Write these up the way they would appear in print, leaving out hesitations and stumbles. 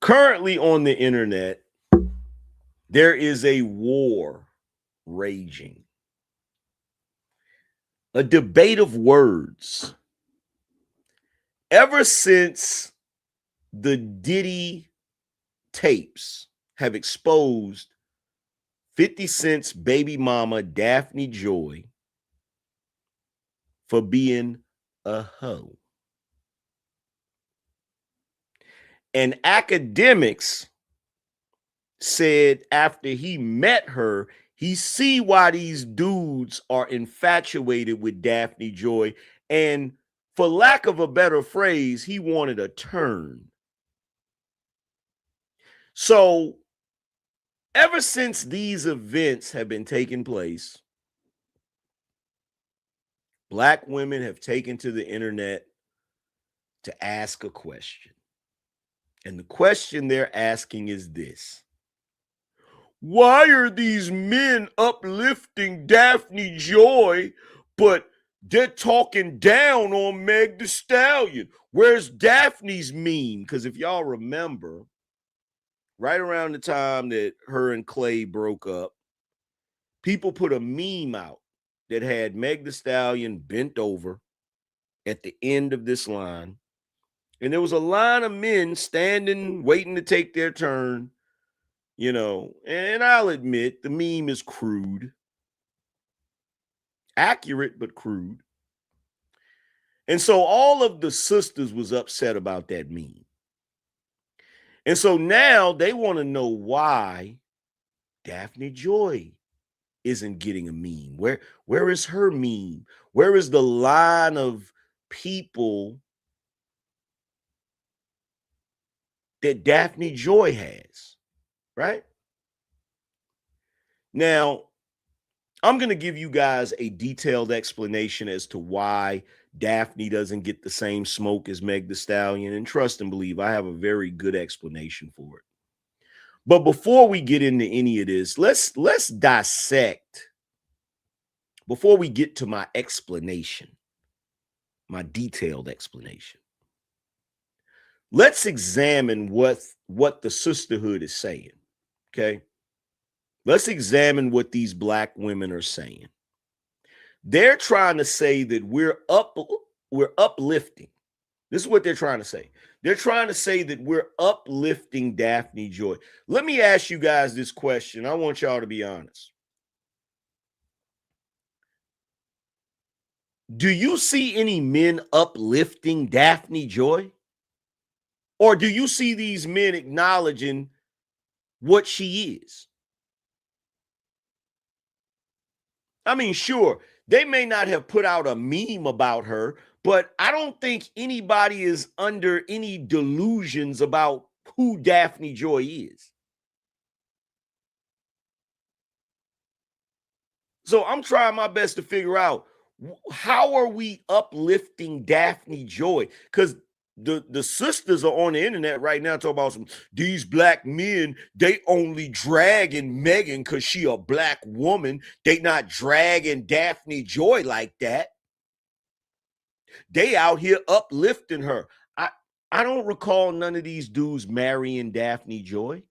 Currently on the internet, there is a war raging, a debate of words. Ever since the Diddy tapes have exposed 50 Cent's baby mama, Daphne Joy, for being a hoe. And Akademiks said after he met her, he see why these dudes are infatuated with Daphne Joy. And for lack of a better phrase, he wanted a turn. So ever since these events have been taking place, Black women have taken to the internet to ask a question. And the question they're asking is this: why are these men uplifting Daphne Joy, but they're talking down on Meg Thee Stallion? Where's Daphne's meme? Because if y'all remember, right around the time that her and Clay broke up, people put a meme out that had Meg Thee Stallion bent over at the end of this line. And there was a line of men standing, waiting to take their turn. You know, and I'll admit the meme is crude, accurate, but crude. And so all of the sisters was upset about that meme. And so now they want to know why Daphne Joy isn't getting a meme. Where is her meme? Where is the line of people that Daphne Joy has? Right? Now, I'm going to give you guys a detailed explanation as to why Daphne doesn't get the same smoke as Meg Thee Stallion. And trust and believe, I have a very good explanation for it. But before we get into any of this, let's dissect, before we get to my explanation, my detailed explanation. Let's examine what the sisterhood is saying, okay? Let's examine what these Black women are saying. They're trying to say that we're uplifting. This is what they're trying to say. They're trying to say that we're uplifting Daphne Joy. Let me ask you guys this question. I want y'all to be honest. Do you see any men uplifting Daphne Joy? Or do you see these men acknowledging what she is? I mean, sure, they may not have put out a meme about her, but I don't think anybody is under any delusions about who Daphne Joy is. So I'm trying my best to figure out, how are we uplifting Daphne Joy? Because the sisters are on the internet right now talking about these Black men, they only dragging Megan because she a Black woman. They not dragging Daphne Joy like that. They out here uplifting her. I don't recall none of these dudes marrying Daphne Joy.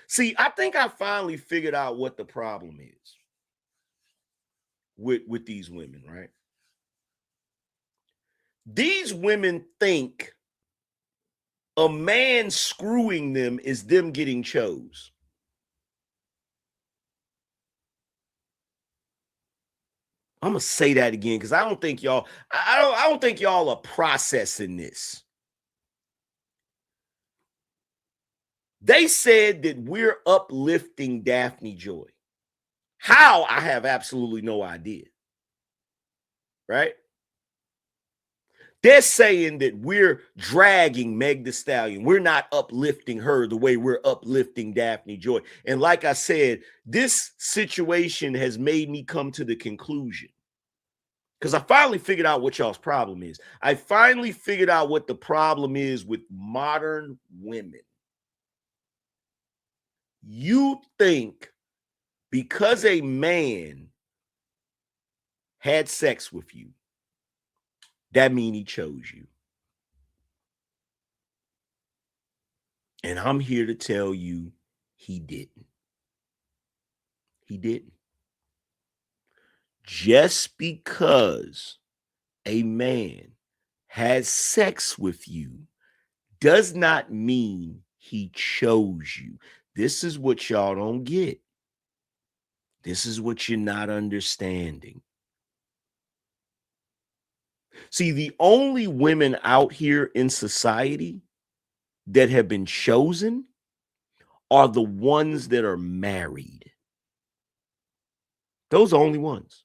See, I think I finally figured out what the problem is with these women, right? These women think a man screwing them is them getting chose. I'm gonna say that again because I don't think y'all, I don't think y'all are processing this. They said that we're uplifting Daphne Joy. How? I have absolutely no idea. Right? They're saying that we're dragging Meg Thee Stallion. We're not uplifting her the way we're uplifting Daphne Joy. And like I said, this situation has made me come to the conclusion, because I finally figured out what y'all's problem is. I finally figured out what the problem is with modern women. You think because a man had sex with you, that means he chose you. And I'm here to tell you he didn't. He didn't. Just because a man has sex with you does not mean he chose you. This is what y'all don't get. This is what you're not understanding. See, the only women out here in society that have been chosen are the ones that are married. Those are the only ones.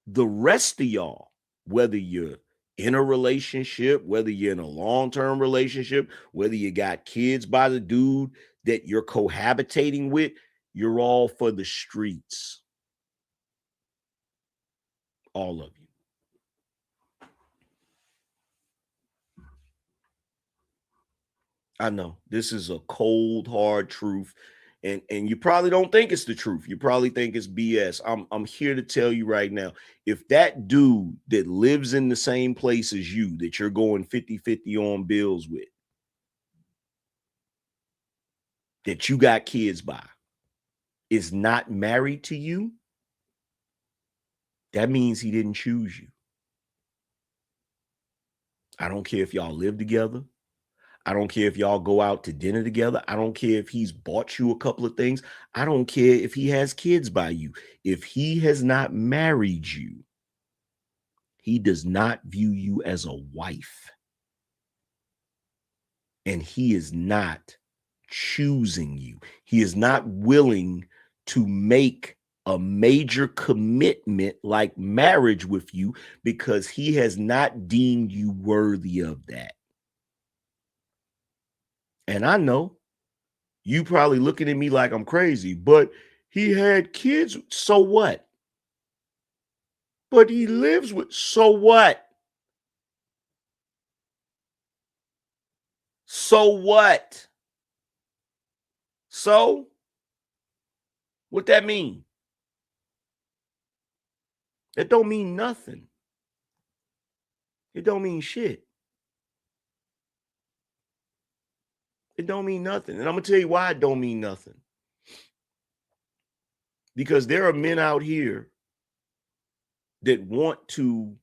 The rest of y'all, whether you're in a relationship, whether you're in a long-term relationship, whether you got kids by the dude that you're cohabitating with, you're all for the streets. All of you. I know this is a cold, hard truth. And you probably don't think it's the truth. You probably think it's BS. I'm here to tell you right now. If that dude that lives in the same place as you, that you're going 50-50 on bills with, that you got kids by, is not married to you, that means he didn't choose you. I don't care if y'all live together. I don't care if y'all go out to dinner together. I don't care if he's bought you a couple of things. I don't care if he has kids by you. If he has not married you, he does not view you as a wife. And he is not choosing you. He is not willing to make a major commitment like marriage with you because he has not deemed you worthy of that. And I know you probably looking at me like I'm crazy, but he had kids. So what? But he lives with, so what? So what? So what that mean? It don't mean nothing. It don't mean shit. It don't mean nothing. And I'm gonna tell you why it don't mean nothing. Because there are men out here that want to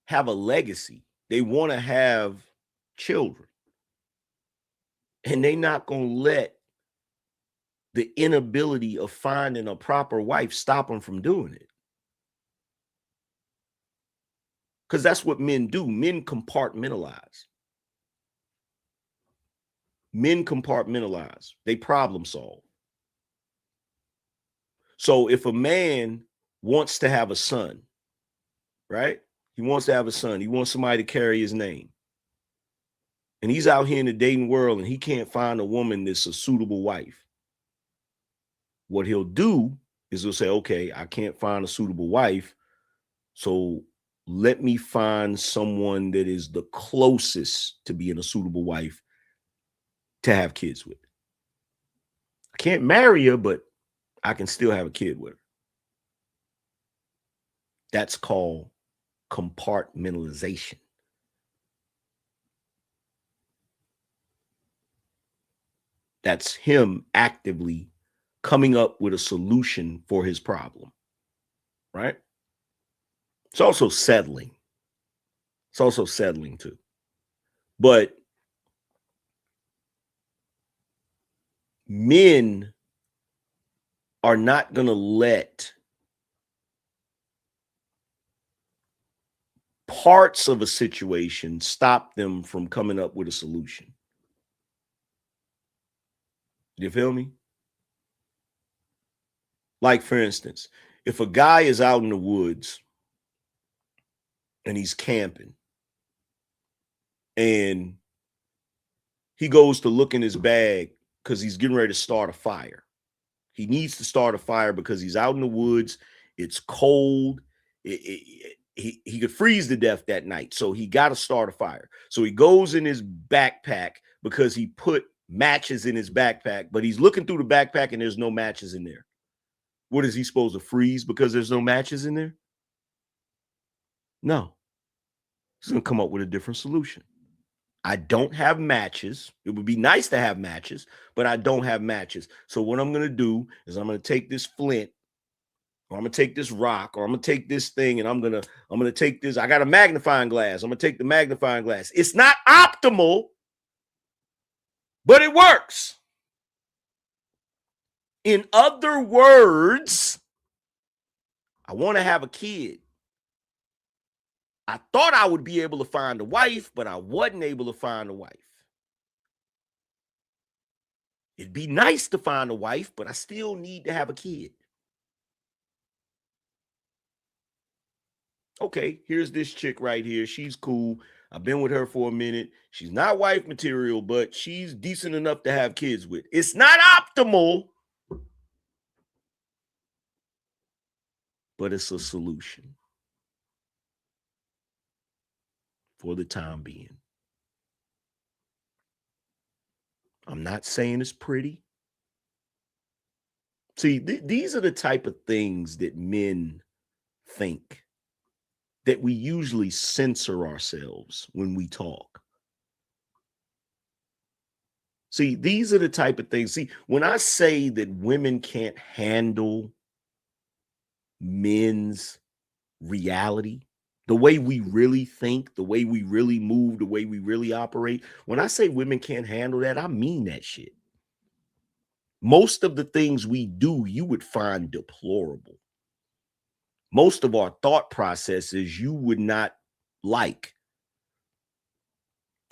have a legacy. They want to have children. And they not gonna let the inability of finding a proper wife stop them from doing it. Because that's what men do. Men compartmentalize. Men compartmentalize. They problem solve. So if a man wants to have a son, right? He wants to have a son. He wants somebody to carry his name. And he's out here in the dating world and he can't find a woman that's a suitable wife. What he'll do is he'll say, okay, I can't find a suitable wife. So let me find someone that is the closest to being a suitable wife to have kids with. I can't marry her, but I can still have a kid with her. That's called compartmentalization. That's him actively coming up with a solution for his problem, right? It's also settling. It's also settling too. But men are not going to let parts of a situation stop them from coming up with a solution. You feel me? Like, for instance, if a guy is out in the woods and he's camping and he goes to look in his bag because he's getting ready to start a fire. He needs to start a fire because he's out in the woods. It's cold. He could freeze to death that night. So he got to start a fire. So he goes in his backpack because he put matches in his backpack, but he's looking through the backpack and there's no matches in there. What is he supposed to freeze because there's no matches in there? No. He's going to come up with a different solution. I don't have matches. It would be nice to have matches, but I don't have matches. So what I'm going to do is I'm going to take this flint, or I'm going to take this rock, or I'm going to take this thing, and I'm going to take this. I got a magnifying glass. I'm going to take the magnifying glass. It's not optimal, but it works. In other words, I want to have a kid. I thought I would be able to find a wife, but I wasn't able to find a wife. It'd be nice to find a wife, but I still need to have a kid. Okay, here's this chick right here. She's cool. I've been with her for a minute. She's not wife material, but she's decent enough to have kids with. It's not optimal, but it's a solution for the time being. I'm not saying it's pretty. See, these are the type of things that men think, that we usually censor ourselves when we talk. See, these are the type of things. See, when I say that women can't handle men's reality, the way we really think, the way we really move, the way we really operate, when I say women can't handle that, I mean that shit. Most of the things we do, you would find deplorable. Most of our thought processes you would not like.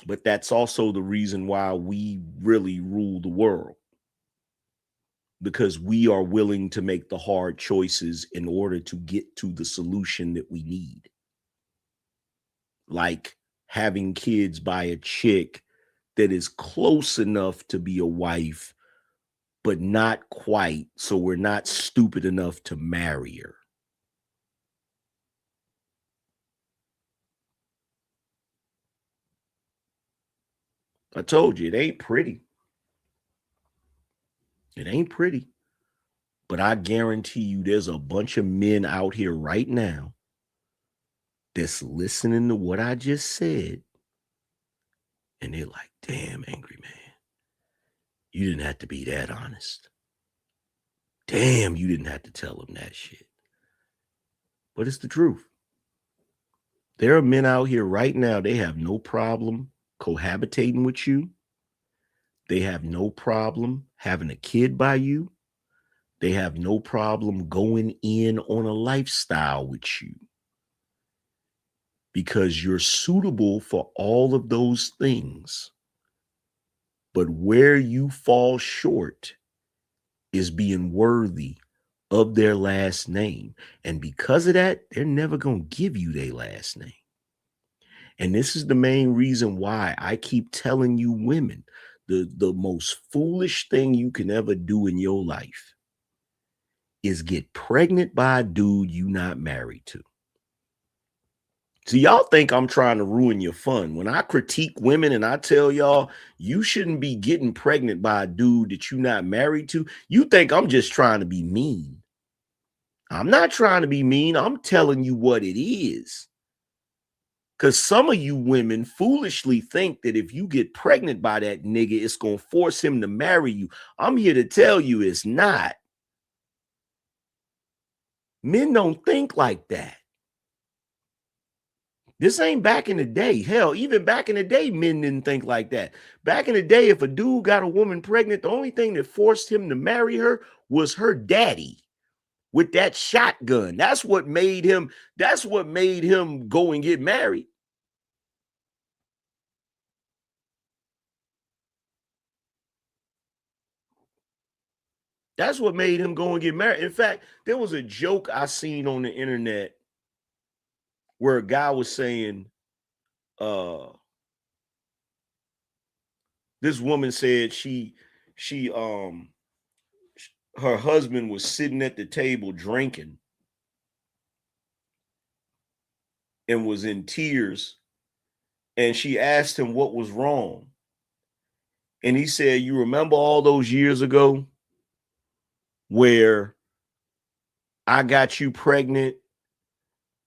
But that's also the reason why we really rule the world, because we are willing to make the hard choices in order to get to the solution that we need. Like having kids by a chick that is close enough to be a wife, but not quite, so we're not stupid enough to marry her. I told you, it ain't pretty. It ain't pretty. But I guarantee you there's a bunch of men out here right now that's listening to what I just said, and they're like, damn, Angry Man, you didn't have to be that honest. Damn, you didn't have to tell him that shit. But it's the truth. There are men out here right now, they have no problem cohabitating with you. They have no problem having a kid by you. They have no problem going in on a lifestyle with you, because you're suitable for all of those things. But where you fall short is being worthy of their last name. And because of that, they're never going to give you their last name. And this is the main reason why I keep telling you women, the most foolish thing you can ever do in your life is get pregnant by a dude you not married to. So y'all think I'm trying to ruin your fun. When I critique women and I tell y'all you shouldn't be getting pregnant by a dude that you're not married to, you think I'm just trying to be mean. I'm not trying to be mean. I'm telling you what it is. Because some of you women foolishly think that if you get pregnant by that nigga, it's going to force him to marry you. I'm here to tell you it's not. Men don't think like that. This ain't back in the day. Hell, even back in the day, men didn't think like that. Back in the day, if a dude got a woman pregnant, the only thing that forced him to marry her was her daddy with that shotgun. That's what made him go and get married. That's what made him go and get married. In fact, there was a joke I seen on the internet where a guy was saying, this woman said her husband was sitting at the table drinking and was in tears, and she asked him what was wrong. And he said, you remember all those years ago where I got you pregnant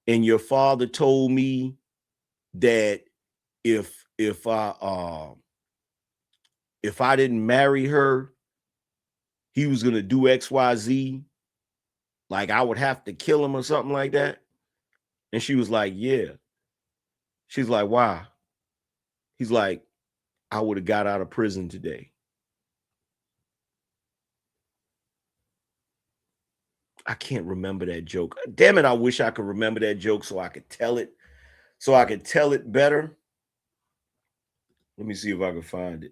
and your father told me that if if I didn't marry her, he was gonna do XYZ. Like I would have to kill him or something like that. And she was like, yeah. She's like, why? He's like, I would have got out of prison today. I can't remember that joke. Damn it, I wish I could remember that joke so I could tell it. So I could tell it better. Let me see if I can find it.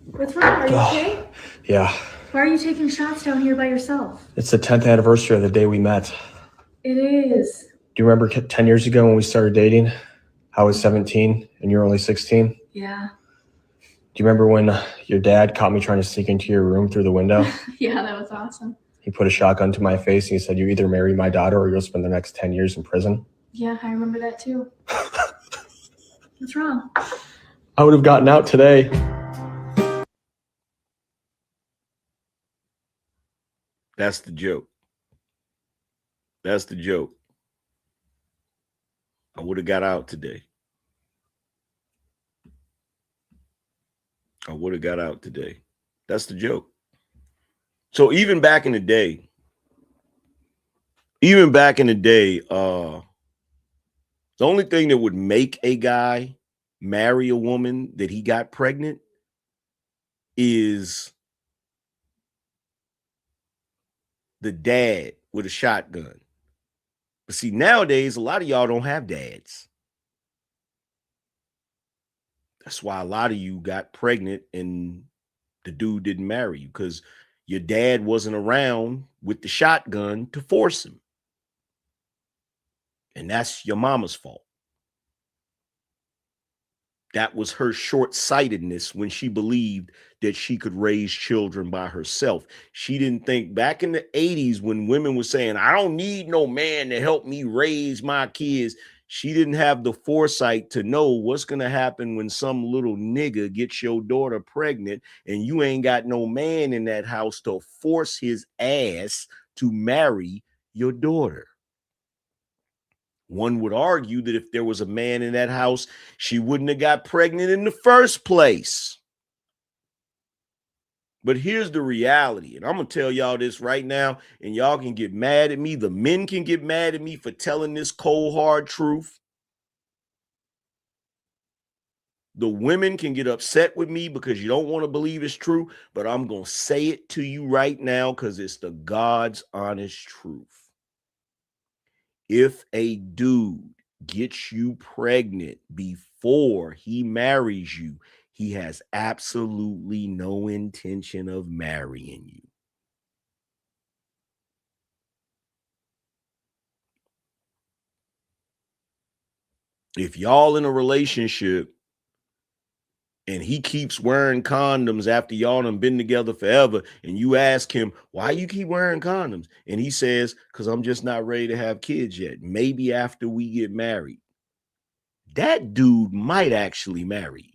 What's wrong? Are you okay? Yeah. Why are you taking shots down here by yourself? It's the 10th anniversary of the day we met. It is. Do you remember 10 years ago when we started dating? I was 17 and you were only 16? Yeah. Do you remember when your dad caught me trying to sneak into your room through the window? Yeah, that was awesome. He put a shotgun to my face and he said, you either marry my daughter or you'll spend the next 10 years in prison. Yeah, I remember that too. What's wrong? I would have gotten out today. That's the joke. That's the joke. I would have got out today. I would have got out today. That's the joke. So even back in the day, the only thing that would make a guy marry a woman that he got pregnant is the dad with a shotgun. But see, nowadays, a lot of y'all don't have dads. That's why a lot of you got pregnant and the dude didn't marry you, because your dad wasn't around with the shotgun to force him. And that's your mama's fault. That was her short-sightedness when she believed that she could raise children by herself. She didn't think back in the 80s when women were saying, I don't need no man to help me raise my kids. She didn't have the foresight to know what's going to happen when some little nigga gets your daughter pregnant and you ain't got no man in that house to force his ass to marry your daughter. One would argue that if there was a man in that house, she wouldn't have got pregnant in the first place. But here's the reality, and I'm going to tell y'all this right now, and y'all can get mad at me. The men can get mad at me for telling this cold, hard truth. The women can get upset with me because you don't want to believe it's true, but I'm going to say it to you right now because it's the God's honest truth. If a dude gets you pregnant before he marries you, he has absolutely no intention of marrying you. If y'all in a relationship and he keeps wearing condoms after y'all done been together forever, and you ask him, why you keep wearing condoms? And he says, because I'm just not ready to have kids yet. Maybe after we get married. That dude might actually marry you.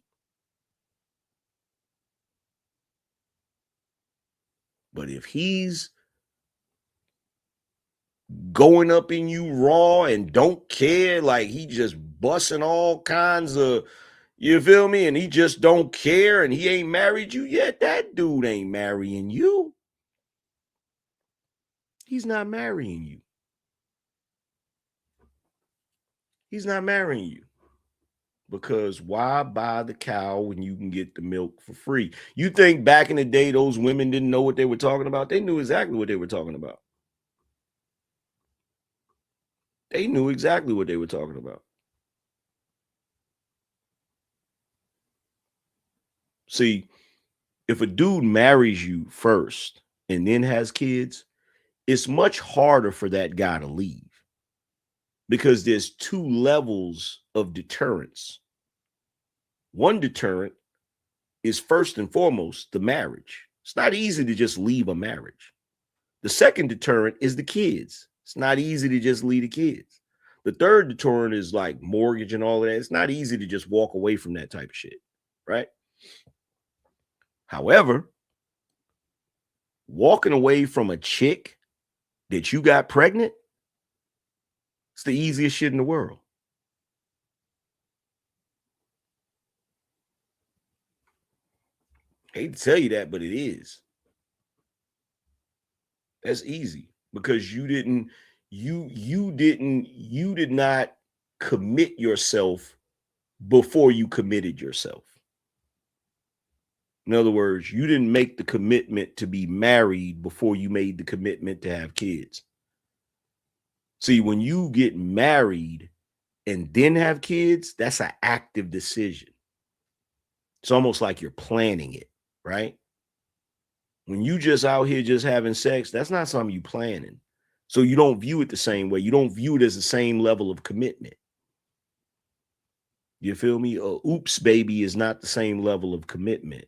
But if he's going up in you raw and don't care, like he just busting all kinds of, you feel me? And he just don't care and he ain't married you yet, that dude ain't marrying you. He's not marrying you. He's not marrying you. Because why buy the cow when you can get the milk for free? You think back in the day, those women didn't know what they were talking about? They knew exactly what they were talking about. They knew exactly what they were talking about. See, if a dude marries you first and then has kids, it's much harder for that guy to leave because there's two levels of deterrence. One deterrent is first and foremost the marriage. It's not easy to just leave a marriage. The second deterrent is the kids. It's not easy to just leave the kids. The third deterrent is like mortgage and all of that. It's not easy to just walk away from that type of shit, right? However, walking away from a chick that you got pregnant, it's the easiest shit in the world. I hate to tell you that, but it is. That's easy because you did not commit yourself before you committed yourself. In other words, you didn't make the commitment to be married before you made the commitment to have kids. See, when you get married and then have kids, that's an active decision. It's almost like you're planning it, right? When you just out here just having sex, that's not something you planning. So you don't view it the same way. You don't view it as the same level of commitment. You feel me? Oops, baby is not the same level of commitment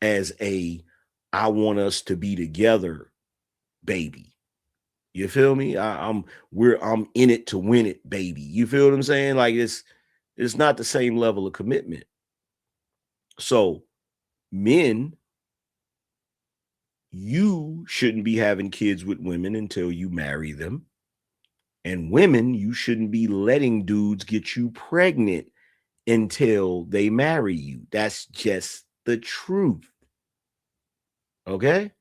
as I want us to be together, baby. You feel me? I'm in it to win it, baby. You feel what I'm saying? Like it's not the same level of commitment. So men, you shouldn't be having kids with women until you marry them. And women, you shouldn't be letting dudes get you pregnant until they marry you. That's just the truth. Okay?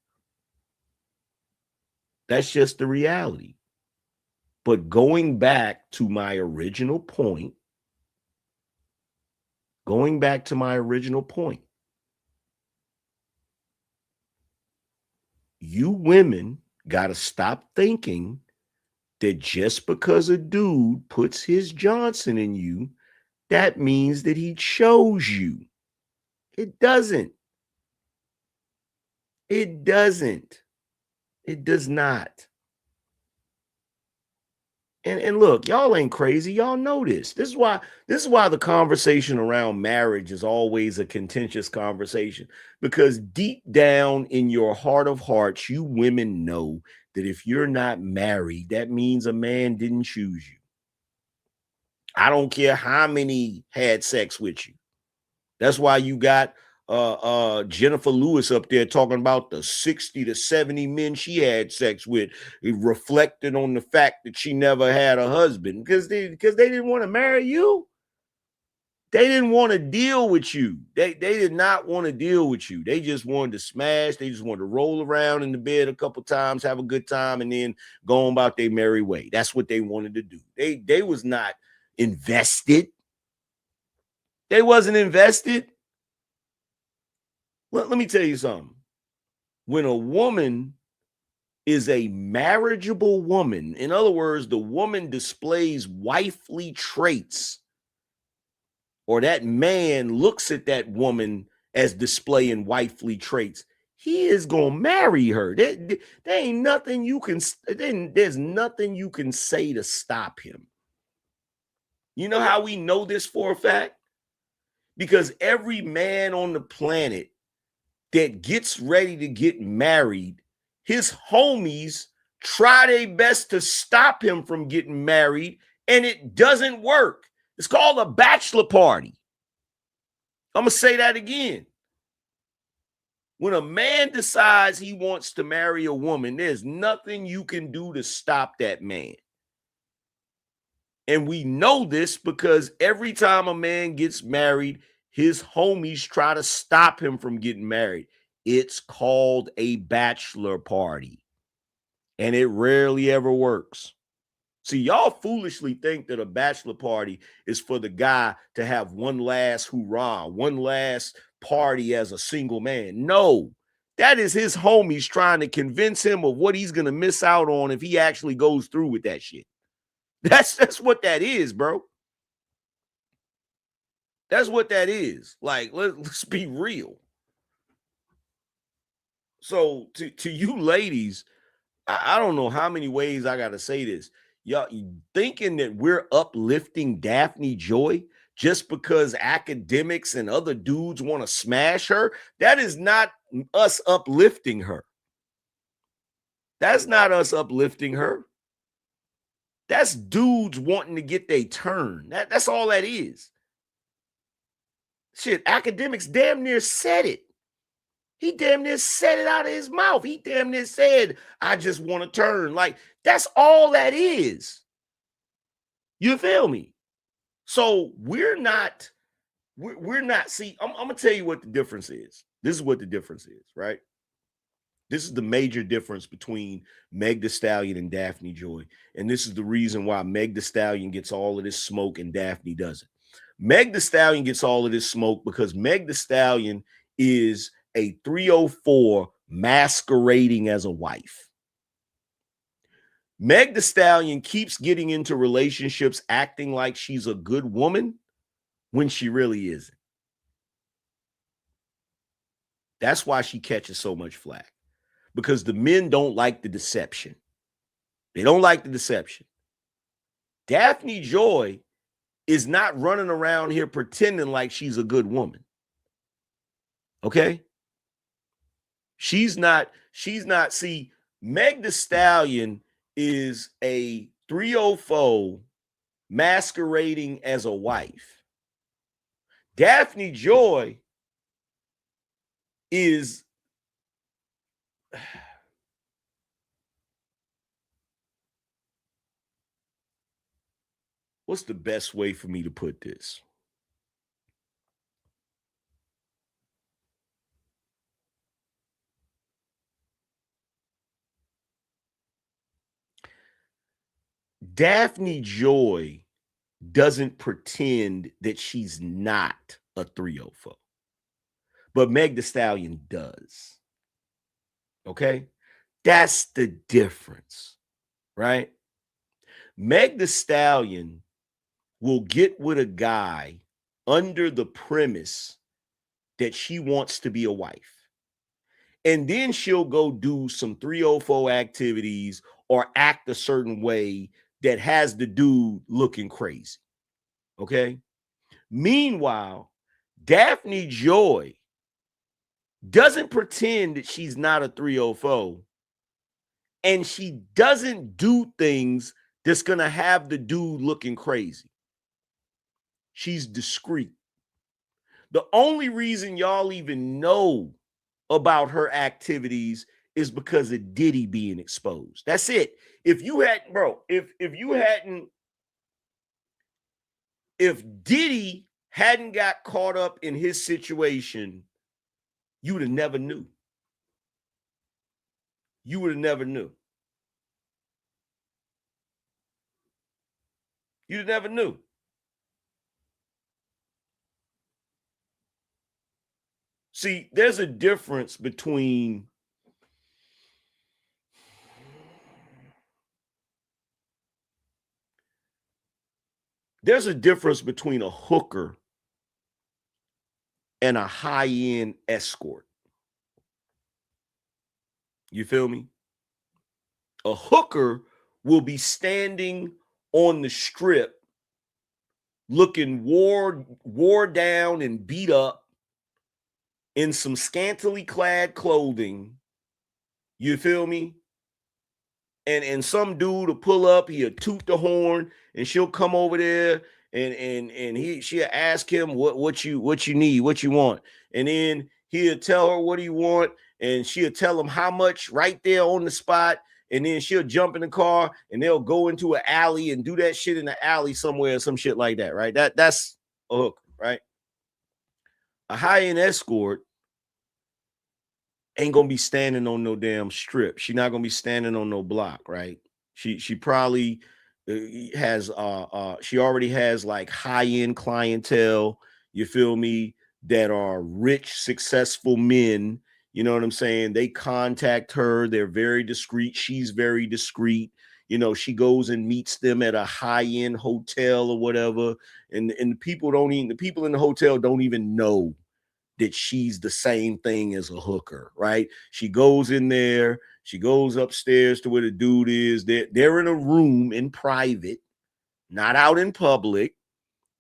That's just the reality. But going back to my original point, you women got to stop thinking that just because a dude puts his Johnson in you, that means that he chose you. It doesn't. It doesn't. It does not. And look, y'all ain't crazy. Y'all know this. This is why the conversation around marriage is always a contentious conversation, because deep down in your heart of hearts, you women know that if you're not married, that means a man didn't choose you. I don't care how many had sex with you. That's why you got Jennifer Lewis up there talking about the 60 to 70 men she had sex with. It reflected on the fact that she never had a husband because they didn't want to marry you. They didn't want to deal with you. They did not want to deal with you. They just wanted to smash. They just wanted to roll around in the bed a couple times, have a good time, and then go on about their merry way. That's what they wanted to do. They was not invested. They wasn't invested. Let me tell you something. When a woman is a marriageable woman, in other words, the woman displays wifely traits, or that man looks at that woman as displaying wifely traits, he is going to marry her. There ain't nothing you can, there's nothing you can say to stop him. You know how we know this for a fact? Because every man on the planet that gets ready to get married, his homies try their best to stop him from getting married, and it doesn't work. It's called a bachelor party. I'm going to say that again. When a man decides he wants to marry a woman, there's nothing you can do to stop that man. And we know this because every time a man gets married, his homies try to stop him from getting married. It's called a bachelor party. And it rarely ever works. See, y'all foolishly think that a bachelor party is for the guy to have one last hurrah, one last party as a single man. No, that is his homies trying to convince him of what he's going to miss out on if he actually goes through with that shit. That's what that is, bro. That's what that is. Like, let's be real. So to you ladies, I don't know how many ways I got to say this. Y'all thinking that we're uplifting Daphne Joy just because Akademiks and other dudes want to smash her? That is not us uplifting her. That's not us uplifting her. That's dudes wanting to get their turn. That's all that is. Shit, Akademiks damn near said it. He damn near said it out of his mouth. He damn near said, I just want to turn. Like, that's all that is. You feel me? So we're not, see, I'm going to tell you what the difference is. This is what the difference is, right? This is the major difference between Meg Thee Stallion and Daphne Joy. And this is the reason why Meg Thee Stallion gets all of this smoke and Daphne doesn't. Meg Thee Stallion gets all of this smoke because Meg Thee Stallion is a 304 masquerading as a wife. Meg Thee Stallion keeps getting into relationships acting like she's a good woman when she really isn't. That's why she catches so much flack, because the men don't like the deception. They don't like the deception. Daphne Joy is not running around here pretending like she's a good woman. Okay? She's not, see, Meg Thee Stallion is a 304 masquerading as a wife. Daphne Joy is what's the best way for me to put this? Daphne Joy doesn't pretend that she's not a 304, but Meg Thee Stallion does. Okay? That's the difference, right? Meg Thee Stallion will get with a guy under the premise that she wants to be a wife. And then she'll go do some 304 activities or act a certain way that has the dude looking crazy. Okay? Meanwhile, Daphne Joy doesn't pretend that she's not a 304, and she doesn't do things that's going to have the dude looking crazy. She's discreet. The only reason y'all even know about her activities is because of Diddy being exposed. That's it. If you hadn't, bro, if Diddy hadn't got caught up in his situation, you would have never knew. You would have never knew. You'd never knew. See, there's a difference between a hooker and a high-end escort. You feel me? A hooker will be standing on the strip looking wore down and beat up in some scantily clad clothing. You feel me? And some dude will pull up, he'll toot the horn, and she'll come over there and she'll ask him what you need, what you want. And then he'll tell her what he want, and she'll tell him how much right there on the spot. And then she'll jump in the car and they'll go into an alley and do that shit in the alley somewhere, some shit like that, right? That's a hook, right? A high-end escort ain't gonna be standing on no damn strip. She's not gonna be standing on no block, right? She probably has she already has like high-end clientele, you feel me, that are rich, successful men. You know what I'm saying? They contact her, they're very discreet, she's very discreet. You know, she goes and meets them at a high-end hotel or whatever, and the people in the hotel don't even know that she's the same thing as a hooker, right? She goes in there, she goes upstairs to where the dude is. They're in a room in private, not out in public.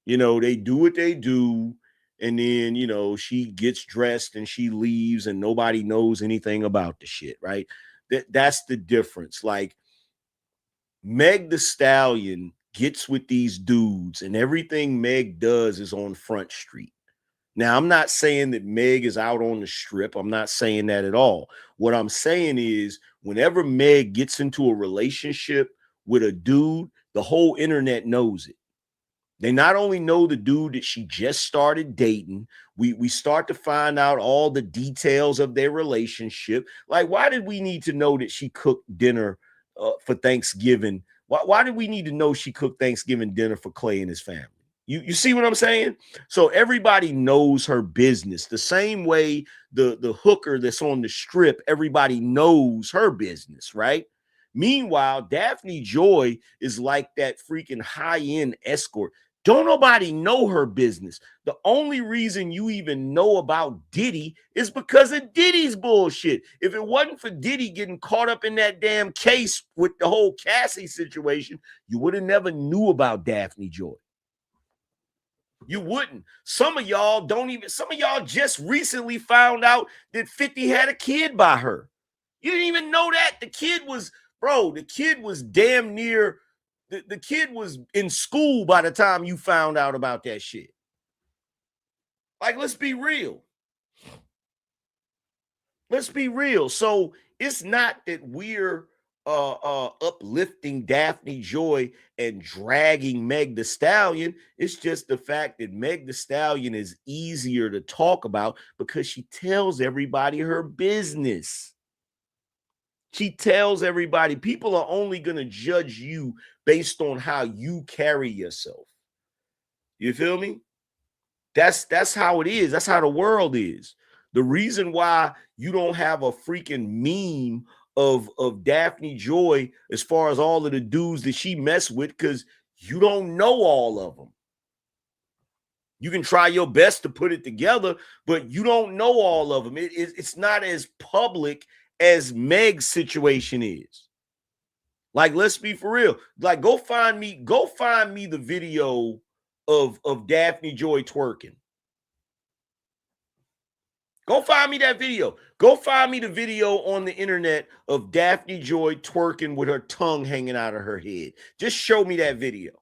You know, they do what they do, and then, you know, she gets dressed and she leaves and nobody knows anything about the shit, right? That's the difference. Like, Meg the Stallion gets with these dudes, and everything Meg does is on Front Street. Now, I'm not saying that Meg is out on the strip. I'm not saying that at all. What I'm saying is, whenever Meg gets into a relationship with a dude, the whole internet knows it. They not only know the dude that she just started dating, we start to find out all the details of their relationship. Like, why did we need to know that she cooked dinner for Thanksgiving? Why did we need to know she cooked Thanksgiving dinner for Clay and his family? You see what I'm saying? So everybody knows her business. The same way the hooker that's on the strip, everybody knows her business, right? Meanwhile, Daphne Joy is like that freaking high-end escort. Don't nobody know her business. The only reason you even know about Diddy is because of Diddy's bullshit. If it wasn't for Diddy getting caught up in that damn case with the whole Cassie situation, you would have never knew about Daphne Joy. You wouldn't. Some of y'all just recently found out that 50 had a kid by her. You didn't even know that. The kid was damn near, the kid was in school by the time you found out about that shit. Like, let's be real. Let's be real. So it's not that we're uplifting Daphne Joy and dragging Meg the Stallion. It's just the fact that Meg the Stallion is easier to talk about because she tells everybody her business. She tells everybody. People are only going to judge you based on how you carry yourself. You feel me? That's how it is. That's how the world is. The reason why you don't have a freaking meme of Daphne Joy as far as all of the dudes that she messed with, because you don't know all of them. You can try your best to put it together, but you don't know all of them. It's not as public as Meg's situation is. Like, let's be for real. Like, go find me the video of Daphne Joy twerking. Go find me that video. Go find me the video on the internet of Daphne Joy twerking with her tongue hanging out of her head. Just show me that video.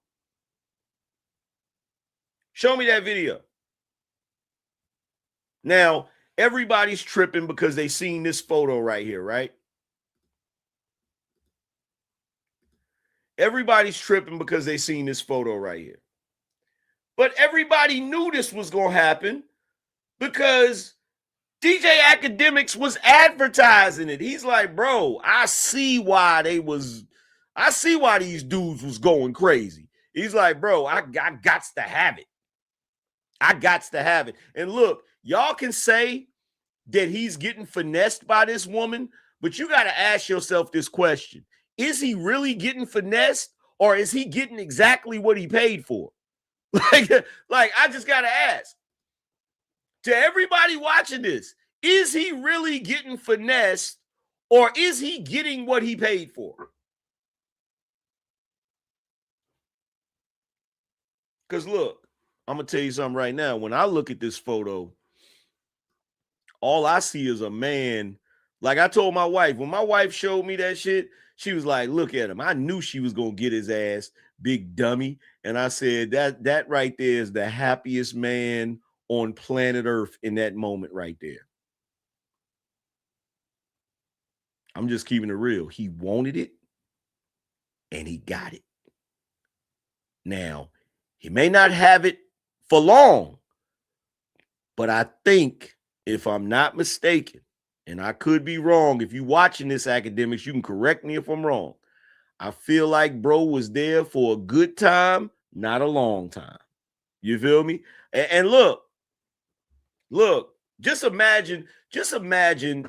Show me that video. Now, everybody's tripping because they seen this photo right here, right? Everybody's tripping because they seen this photo right here. But everybody knew this was going to happen because DJ Akademiks was advertising it. He's like, bro, I see why these dudes was going crazy. He's like, bro, I gots to have it. I gots to have it. And look, y'all can say that he's getting finessed by this woman, but you got to ask yourself this question. Is he really getting finessed, or is he getting exactly what he paid for? Like I just got to ask. To everybody watching this, is he really getting finessed, or is he getting what he paid for? Because look, I'm going to tell you something right now. When I look at this photo, all I see is a man. Like I told my wife, when my wife showed me that shit, she was like, look at him. I knew she was going to get his ass, big dummy. And I said, that right there is the happiest man on planet Earth in that moment right there. I'm just keeping it real. He wanted it and he got it. Now, he may not have it for long, but I think, if I'm not mistaken, and I could be wrong, if you're watching this, Akademiks, you can correct me if I'm wrong. I feel like bro was there for a good time, not a long time. You feel me? And look, just imagine,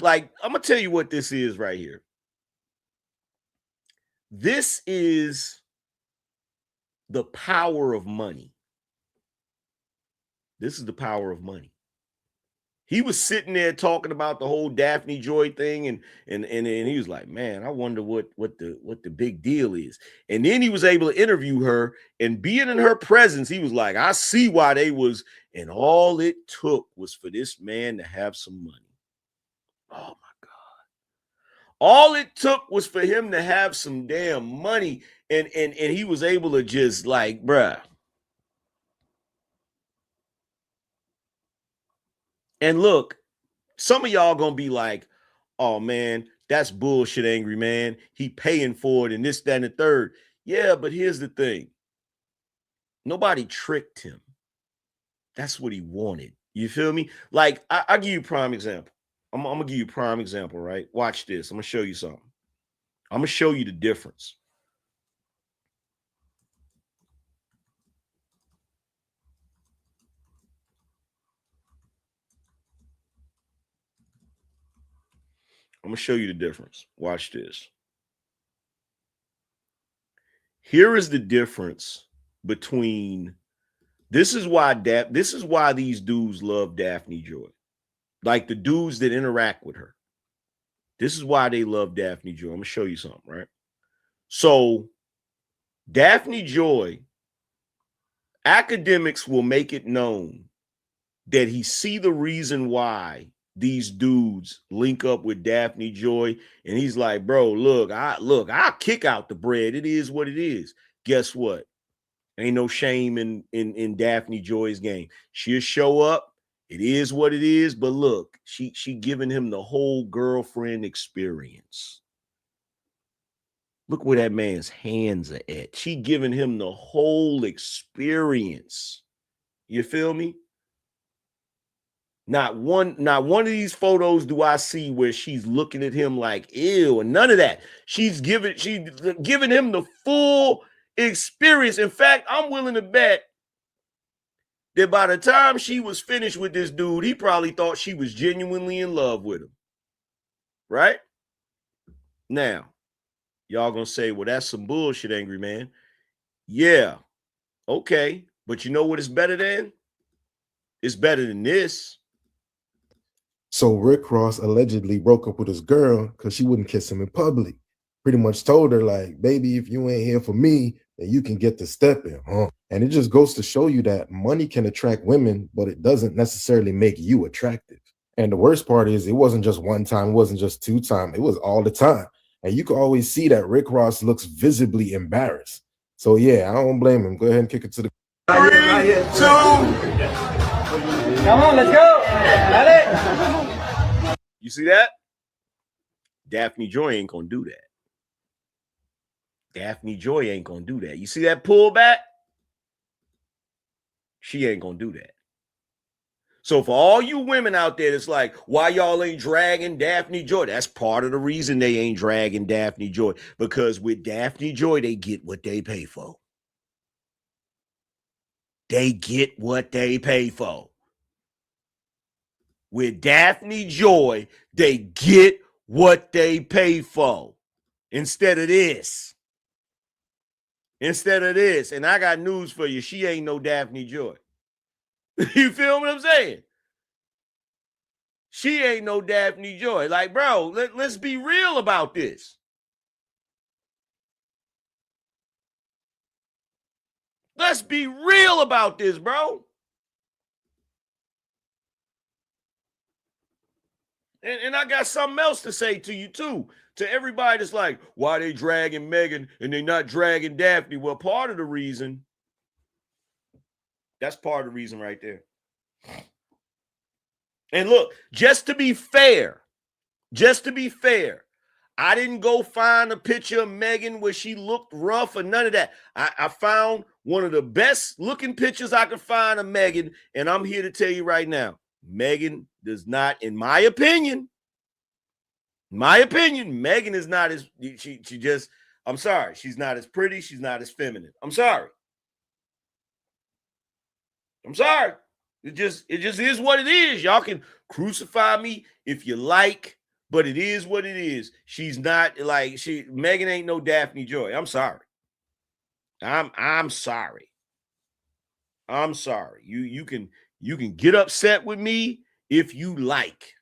like, I'm going to tell you what this is right here. This is the power of money. This is the power of money. He was sitting there talking about the whole Daphne Joy thing, and he was like, man, I wonder what the big deal is. And then he was able to interview her, and being in her presence, he was like, I see why they was, and all it took was for this man to have some money. Oh my God. All it took was for him to have some damn money, And he was able to just like, bruh. And look, some of y'all gonna be like, oh man, that's bullshit, Angry Man. He paying for it and this, that, and the third. Yeah, but here's the thing. Nobody tricked him. That's what he wanted. You feel me? Like, I'll give you a prime example. I'm gonna give you a prime example, right? Watch this. I'm gonna show you something. I'm gonna show you the difference. I'm gonna show you the difference. Watch this. Here is the difference between this is why these dudes love Daphne Joy. Like the dudes that interact with her. This is why they love Daphne Joy. I'm gonna show you something, right? So Daphne Joy, Akademiks will make it known that he see the reason why these dudes link up with Daphne Joy, and he's like, bro, I'll kick out the bread. It is what it is. Guess what? Ain't no shame in Daphne Joy's game. She'll show up. It is what it is. But look, she giving him the whole girlfriend experience. Look where that man's hands are at. She giving him the whole experience. You feel me? Not one of these photos do I see where she's looking at him like, ew, and none of that. She's giving him the full experience. In fact, I'm willing to bet that by the time she was finished with this dude, he probably thought she was genuinely in love with him. Right? Now, y'all gonna say, well, that's some bullshit, Angry Man. Yeah, okay. But you know what it's better than? It's better than this. So Rick Ross allegedly broke up with his girl because she wouldn't kiss him in public. Pretty much told her, like, baby, if you ain't here for me, then you can get to stepping, huh? And it just goes to show you that money can attract women, but it doesn't necessarily make you attractive. And the worst part is it wasn't just one time, it wasn't just two times, it was all the time. And you can always see that Rick Ross looks visibly embarrassed. So yeah, I don't blame him. Go ahead and kick it to the 3, 2. Come on, let's go. Got it. You see that? Daphne Joy ain't gonna do that. Daphne Joy ain't gonna do that. You see that pullback? She ain't gonna do that. So for all you women out there that's like, why y'all ain't dragging Daphne Joy? That's part of the reason they ain't dragging Daphne Joy. Because with Daphne Joy, they get what they pay for. They get what they pay for. With Daphne Joy, they get what they pay for. Instead of this. And I got news for you. She ain't no Daphne Joy. You feel what I'm saying? She ain't no Daphne Joy. Like, bro, let's be real about this. Let's be real about this, bro. And I got something else to say to you, too. To everybody that's like, why they dragging Megan and they not dragging Daphne? Well, part of the reason, that's part of the reason right there. And look, just to be fair, I didn't go find a picture of Megan where she looked rough or none of that. I found one of the best looking pictures I could find of Megan, and I'm here to tell you right now, Megan does not, in my opinion, Megan is not as, I'm sorry, she's not as pretty, she's not as feminine. I'm sorry. It just is what it is. Y'all can crucify me if you like, but it is what it is. She's not like Megan ain't no Daphne Joy. I'm sorry. I'm sorry. I'm sorry. You can get upset with me if you like.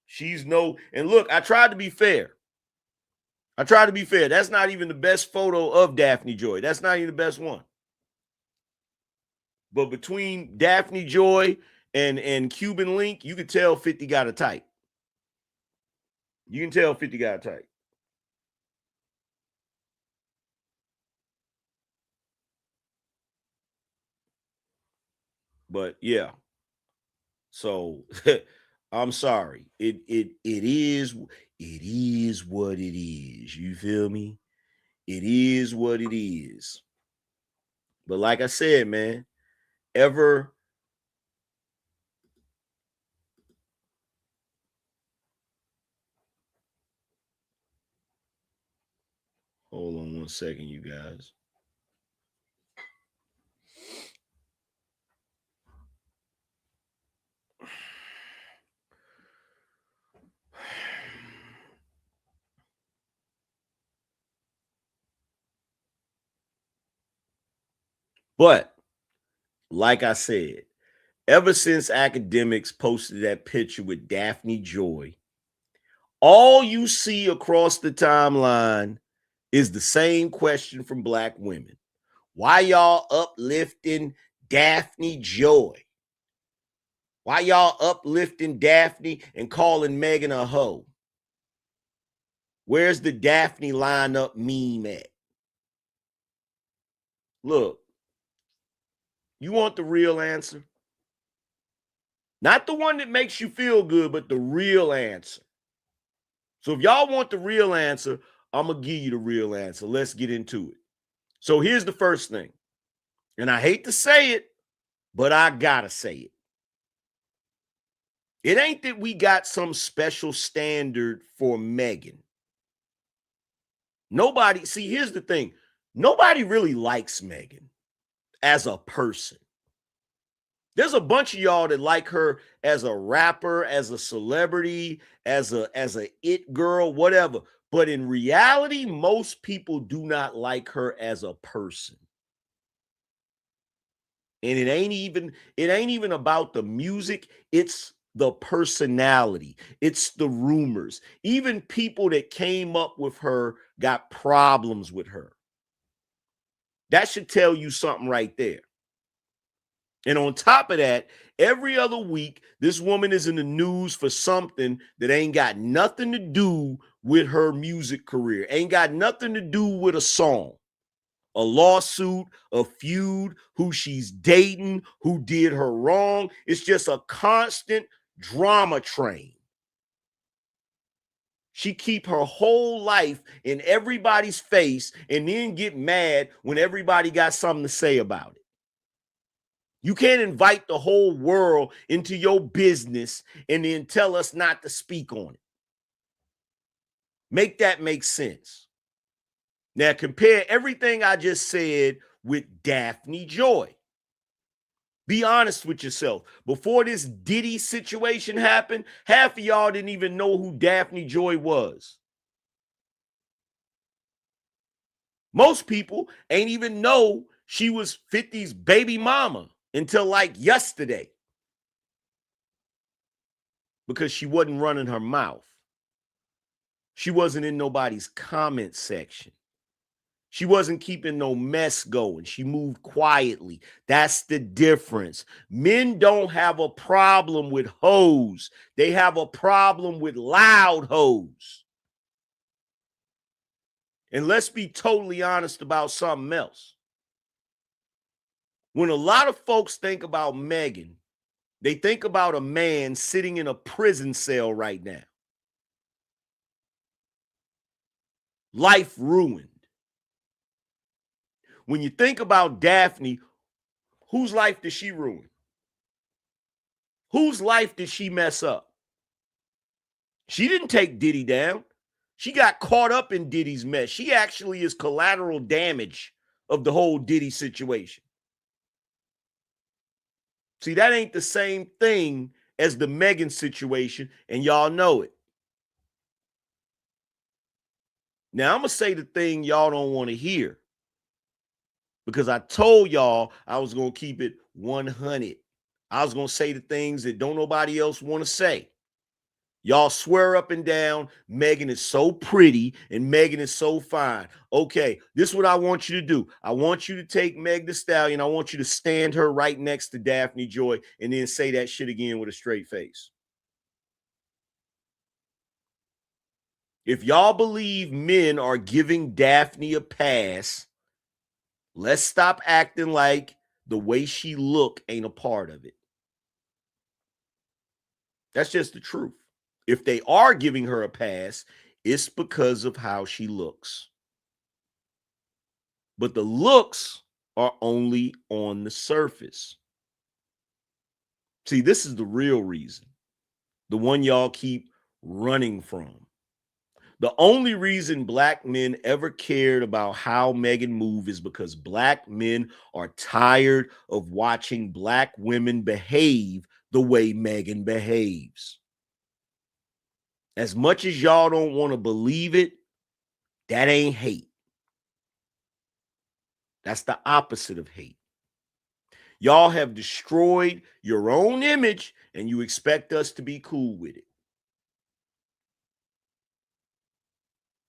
She's no, and look, I tried to be fair. That's not even the best photo of Daphne Joy. That's not even the best one. But between Daphne Joy and Cuban Link, you could tell 50 got a type. You can tell 50 got a type. But yeah. So I'm sorry. It is what it is. You feel me? It is what it is. But like I said, man, ever hold on one second, you guys. But like I said, ever since Akademiks posted that picture with Daphne Joy, all you see across the timeline is the same question from black women. Why y'all uplifting Daphne Joy? Why y'all uplifting Daphne and calling Megan a hoe? Where's the Daphne lineup meme at? Look, you want the real answer? Not the one that makes you feel good, but the real answer. So if y'all want the real answer, I'm going to give you the real answer. Let's get into it. So here's the first thing. And I hate to say it, but I got to say it. It ain't that we got some special standard for Megan. Nobody, see, here's the thing. Nobody really likes Megan as a person. There's a bunch of y'all that like her as a rapper, as a celebrity, as a it girl, whatever. But in reality, most people do not like her as a person. And it ain't even about the music, it's the personality. It's the rumors. Even people that came up with her got problems with her. That should tell you something right there. And on top of that, every other week, this woman is in the news for something that ain't got nothing to do with her music career, ain't got nothing to do with a song, a lawsuit, a feud, who she's dating, who did her wrong. It's just a constant drama train. She keep her whole life in everybody's face and then get mad when everybody got something to say about it. You can't invite the whole world into your business and then tell us not to speak on it. Make that make sense. Now, compare everything I just said with Daphne Joy. Be honest with yourself. Before this Diddy situation happened, half of y'all didn't even know who Daphne Joy was. Most people ain't even know she was 50's baby mama until like yesterday, because she wasn't running her mouth. She wasn't in nobody's comment section. She wasn't keeping no mess going. She moved quietly. That's the difference. Men don't have a problem with hoes. They have a problem with loud hoes. And let's be totally honest about something else. When a lot of folks think about Megan, they think about a man sitting in a prison cell right now. Life ruined. When you think about Daphne, whose life did she ruin? Whose life did she mess up? She didn't take Diddy down. She got caught up in Diddy's mess. She actually is collateral damage of the whole Diddy situation. See, that ain't the same thing as the Megan situation, and y'all know it. Now, I'm going to say the thing y'all don't want to hear, because I told y'all I was going to keep it 100. I was going to say the things that don't nobody else want to say. Y'all swear up and down, Megan is so pretty and Megan is so fine. Okay, this is what I want you to do. I want you to take Meg Thee Stallion. I want you to stand her right next to Daphne Joy and then say that shit again with a straight face. If y'all believe men are giving Daphne a pass, let's stop acting like the way she look ain't a part of it. That's just the truth. If they are giving her a pass, it's because of how she looks. But the looks are only on the surface. See, this is the real reason. The one y'all keep running from. The only reason black men ever cared about how Megan moved is because black men are tired of watching black women behave the way Megan behaves. As much as y'all don't want to believe it, that ain't hate. That's the opposite of hate. Y'all have destroyed your own image and you expect us to be cool with it.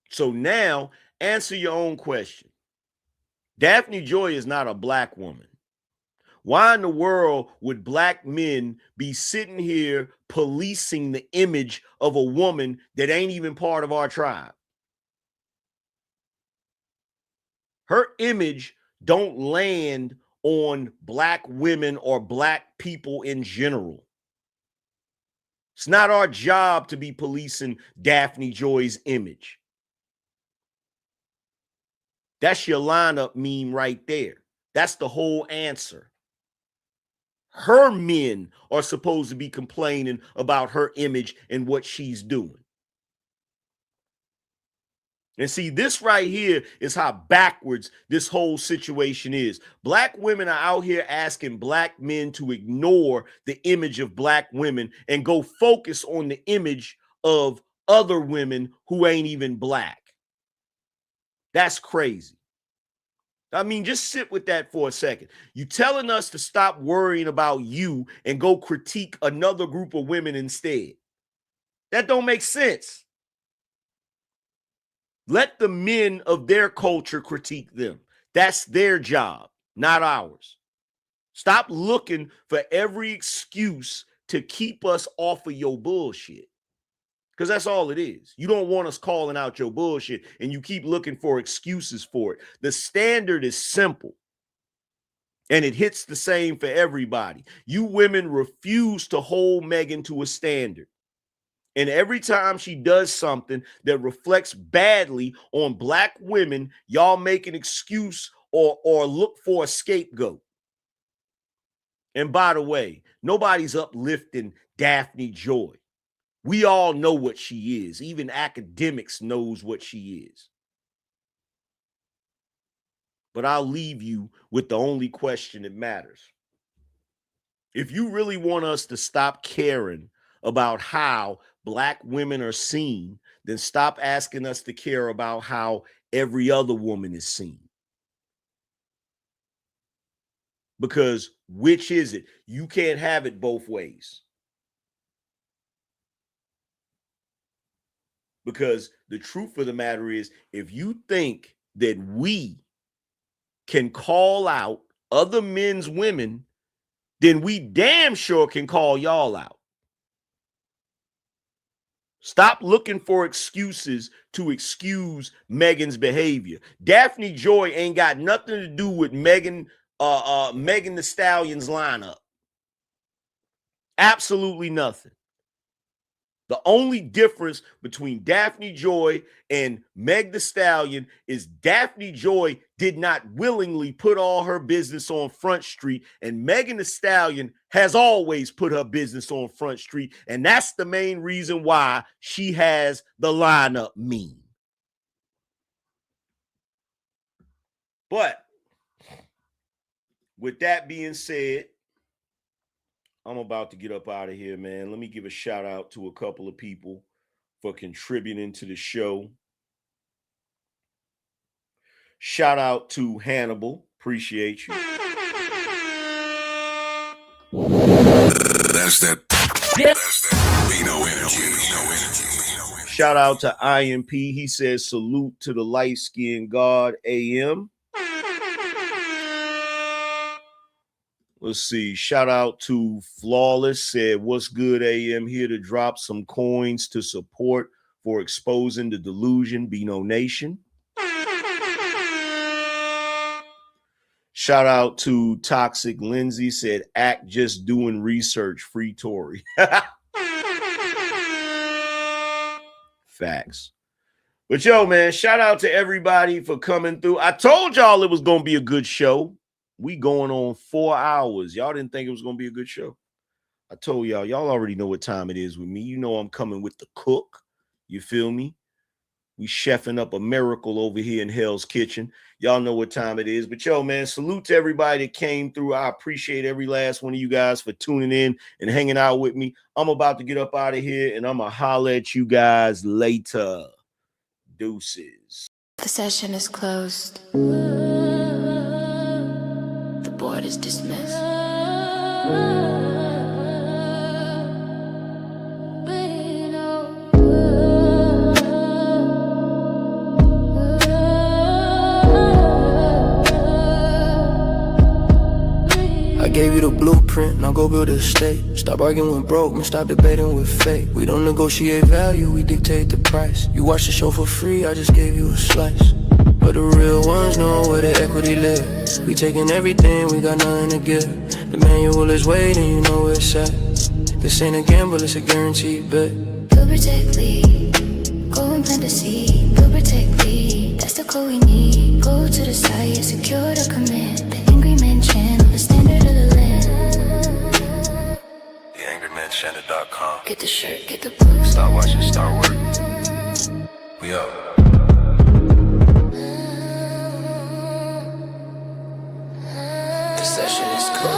So now, answer your own question. Daphne Joy is not a black woman. Why in the world would black men be sitting here policing the image of a woman that ain't even part of our tribe? Her image don't land on black women or black people in general. It's not our job to be policing Daphne Joy's image. That's your lineup meme right there. That's the whole answer. Her men are supposed to be complaining about her image and what she's doing. And see, this right here is how backwards this whole situation is. Black women are out here asking black men to ignore the image of black women and go focus on the image of other women who ain't even black. That's crazy. I mean, just sit with that for a second. You telling us to stop worrying about you and go critique another group of women instead. That don't make sense. Let the men of their culture critique them. That's their job, not ours. Stop looking for every excuse to keep us off of your bullshit. Because that's all it is. You don't want us calling out your bullshit and you keep looking for excuses for it. The standard is simple and it hits the same for everybody. You women refuse to hold Megan to a standard. And every time she does something that reflects badly on black women, y'all make an excuse or look for a scapegoat. And by the way, nobody's uplifting Daphne Joy. We all know what she is. Even Akademiks knows what she is. But I'll leave you with the only question that matters. If you really want us to stop caring about how black women are seen, then stop asking us to care about how every other woman is seen. Because which is it? You can't have it both ways. Because the truth of the matter is, if you think that we can call out other men's women, then we damn sure can call y'all out. Stop looking for excuses to excuse Megan's behavior. Daphne Joy ain't got nothing to do with Megan Thee Stallion's lineup. Absolutely nothing. The only difference between Daphne Joy and Meg Thee Stallion is Daphne Joy did not willingly put all her business on Front Street, and Megan Thee Stallion has always put her business on Front Street, and that's the main reason why she has the lineup meme. But with that being said, I'm about to get up out of here, man. Let me give a shout out to a couple of people for contributing to the show. Shout out to Hannibal. Appreciate you. That's that Vino energy. Shout out to IMP. He says salute to the light-skinned God AM. Let's see. Shout out to Flawless. Said, what's good, AM? Here to drop some coins to support for exposing the delusion, Bino Nation. Shout out to Toxic Lindsay, said, act just doing research, free Tory. Facts. But yo, man, shout out to everybody for coming through. I told y'all it was going to be a good show. We going on 4 hours. Y'all didn't think it was going to be a good show. I told y'all already know what time it is with me. You know I'm coming with the cook. You feel me? We chefing up a miracle over here in Hell's Kitchen. Y'all know what time it is. But yo, man, salute to everybody that came through. I appreciate every last one of you guys for tuning in and hanging out with me. I'm about to get up out of here, and I'm going to holler at you guys later. Deuces. The session is closed. The board is dismissed. I gave you the blueprint, now go build a state. Stop arguing with broke, man, stop debating with fate. We don't negotiate value, we dictate the price. You watch the show for free, I just gave you a slice. But the real ones know where the equity lives. We taking everything, we got nothing to give. The manual is waiting, you know where it's at. This ain't a gamble, it's a guaranteed bet. We'll protect lead, go and plant the seed. We'll protect lead, that's the code we need. Go to the side, secure the command. The Angryman channel, the standard of the land. TheAngrymanChannel.com. Get the shirt, get the boots. Start watching, start working. We up. The session is closed.